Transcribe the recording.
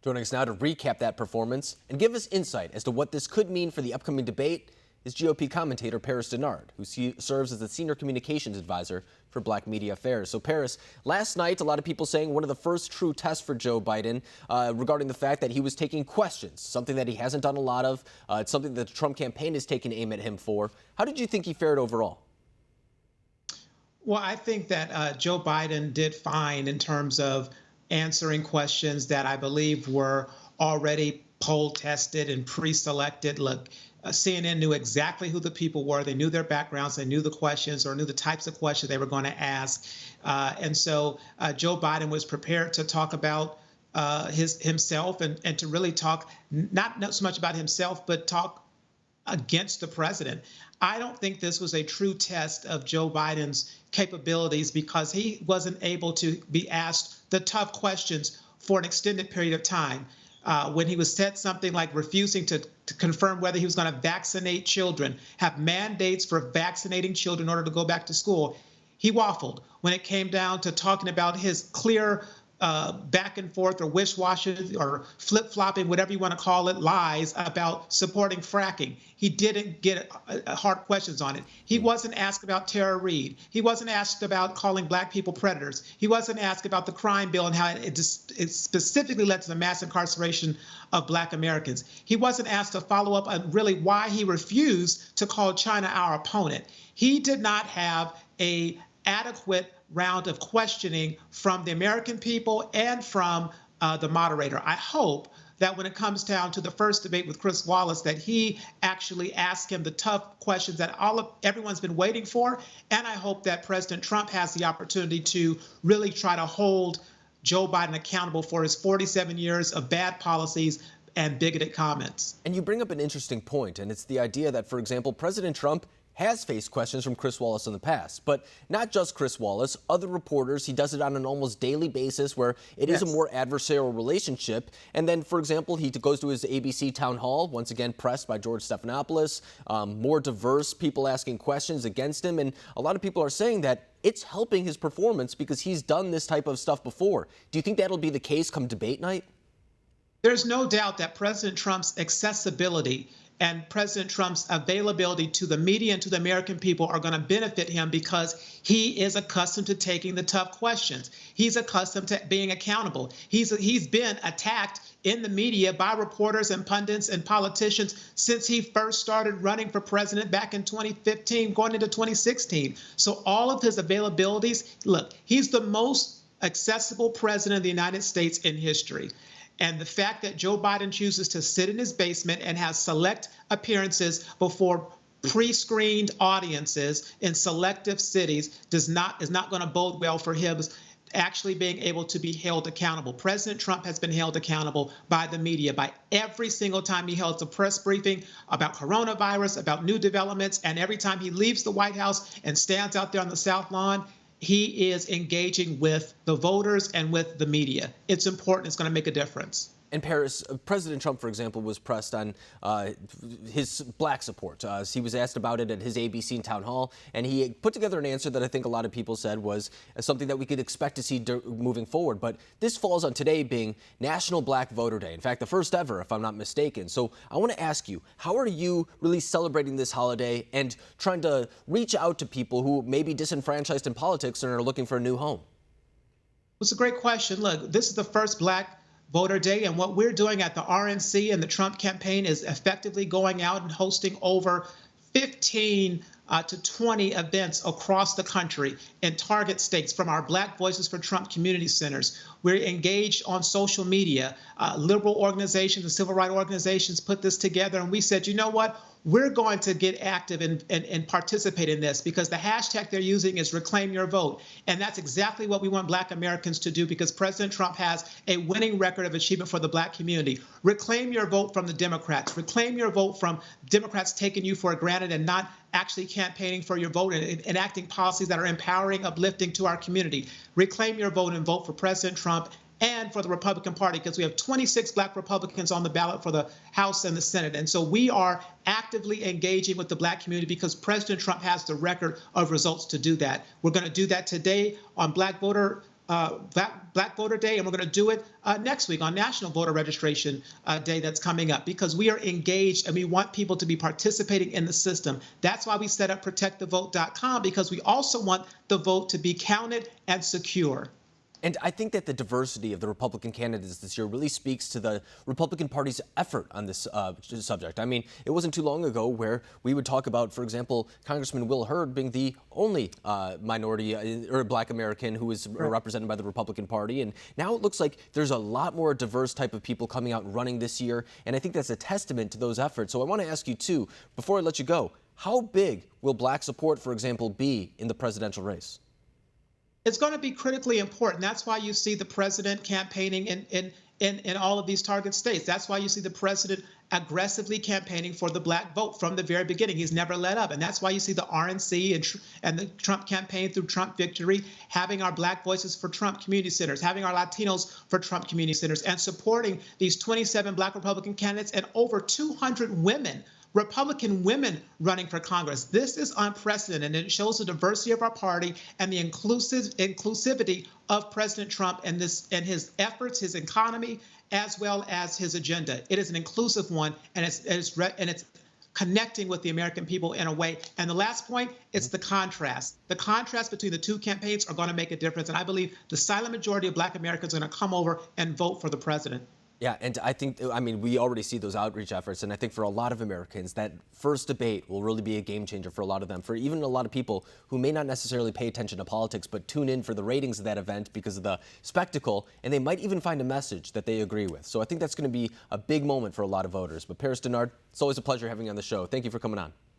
Joining us now to recap that performance and give us insight as to what this could mean for the upcoming debate is GOP commentator Paris Dennard, who serves as the Senior Communications Advisor for Black Media Affairs. So, Paris, last night, a lot of people saying one of the first true tests for Joe Biden regarding the fact that he was taking questions, something that he hasn't done a lot of. It's something that the Trump campaign has taken aim at him for. How did you think he fared overall? Well, I think that Joe Biden did fine in terms of answering questions that I believe were already poll tested and pre-selected. Look, CNN knew exactly who the people were. They knew their backgrounds. They knew the questions or knew the types of questions they were going to ask. And so Joe Biden was prepared to talk about himself and to really talk not so much about himself, but talk against the president. I don't think this was a true test of Joe Biden's capabilities because he wasn't able to be asked the tough questions for an extended period of time. When he was said something like refusing to confirm whether he was going to vaccinate children, have mandates for vaccinating children in order to go back to school, he waffled. When it came down to talking about his clear back and forth or wish-washing or flip-flopping, whatever you want to call it, lies about supporting fracking, he didn't get hard questions on it. He wasn't asked about Tara Reade. He wasn't asked about calling black people predators. He wasn't asked about the crime bill and how it specifically led to the mass incarceration of black Americans. He wasn't asked to follow up on really why he refused to call China our opponent. He did not have an adequate round of questioning from the American people and from the moderator. I hope that when it comes down to the first debate with Chris Wallace, that he actually asked him the tough questions that everyone's been waiting for. And I hope that President Trump has the opportunity to really try to hold Joe Biden accountable for his 47 years of bad policies and bigoted comments. And you bring up an interesting point, and it's the idea that, for example, President Trump has faced questions from Chris Wallace in the past, but not just Chris Wallace, other reporters. He does it on an almost daily basis where it is a more adversarial relationship. And then, for example, he goes to his ABC town hall, once again pressed by George Stephanopoulos, more diverse people asking questions against him. And a lot of people are saying that it's helping his performance because he's done this type of stuff before. Do you think that'll be the case come debate night? There's no doubt that President Trump's accessibility and President Trump's availability to the media and to the American people are going to benefit him because he is accustomed to taking the tough questions. He's accustomed to being accountable. He's been attacked in the media by reporters and pundits and politicians since he first started running for president back in 2015, going into 2016. So all of his availabilities, look, he's the most accessible president of the United States in history. And the fact that Joe Biden chooses to sit in his basement and has select appearances before pre-screened audiences in selective cities is not going to bode well for him actually being able to be held accountable. President Trump has been held accountable by the media, by every single time he holds a press briefing about coronavirus, about new developments, and every time he leaves the White House and stands out there on the South Lawn, he is engaging with the voters and with the media. It's important. It's going to make a difference. And Paris, President Trump, for example, was pressed on his black support. He was asked about it at his ABC town hall, and he put together an answer that I think a lot of people said was something that we could expect to see moving forward. But this falls on today being National Black Voter Day. In fact, the first ever, if I'm not mistaken. So I want to ask you, how are you really celebrating this holiday and trying to reach out to people who may be disenfranchised in politics and are looking for a new home? It's a great question. Look, this is the first Black Voter Day, and what we're doing at the RNC and the Trump campaign is effectively going out and hosting over 15 to 20 events across the country in target states from our Black Voices for Trump community centers. We're engaged on social media. Liberal organizations and civil rights organizations put this together, and we said, you know what? We're going to get active and participate in this because the hashtag they're using is Reclaim Your Vote. And that's exactly what we want Black Americans to do because President Trump has a winning record of achievement for the Black community. Reclaim your vote from the Democrats. Reclaim your vote from Democrats taking you for granted and not actually campaigning for your vote and enacting policies that are empowering, uplifting to our community. Reclaim your vote and vote for President Trump and for the Republican Party, because we have 26 Black Republicans on the ballot for the House and the Senate. And so we are actively engaging with the Black community because President Trump has the record of results to do that. We're going to do that today on Black Voter Black Voter Day, and we're going to do it next week on National Voter Registration Day that's coming up, because we are engaged and we want people to be participating in the system. That's why we set up protectthevote.com, because we also want the vote to be counted and secure. And I think that the diversity of the Republican candidates this year really speaks to the Republican Party's effort on this subject. I mean, it wasn't too long ago where we would talk about, for example, Congressman Will Hurd being the only minority or Black American who is represented by the Republican Party. And now it looks like there's a lot more diverse type of people coming out and running this year. And I think that's a testament to those efforts. So I want to ask you, too, before I let you go, how big will Black support, for example, be in the presidential race? It's going to be critically important. That's why you see the president campaigning in all of these target states. That's why you see the president aggressively campaigning for the Black vote from the very beginning. He's never let up. And that's why you see the RNC and the Trump campaign through Trump Victory, having our Black Voices for Trump community centers, having our Latinos for Trump community centers, and supporting these 27 Black Republican candidates and over 200 women, Republican women, running for Congress. This is unprecedented, and it shows the diversity of our party and the inclusivity of President Trump and his efforts, his economy, as well as his agenda. It is an inclusive one, and it's connecting with the American people in a way. And the last point, it's the contrast. The contrast between the two campaigns are going to make a difference, and I believe the silent majority of Black Americans are going to come over and vote for the president. Yeah, and I mean, we already see those outreach efforts, and I think for a lot of Americans, that first debate will really be a game changer for a lot of them, for even a lot of people who may not necessarily pay attention to politics, but tune in for the ratings of that event because of the spectacle, and they might even find a message that they agree with. So I think that's going to be a big moment for a lot of voters. But Paris Dennard, it's always a pleasure having you on the show. Thank you for coming on.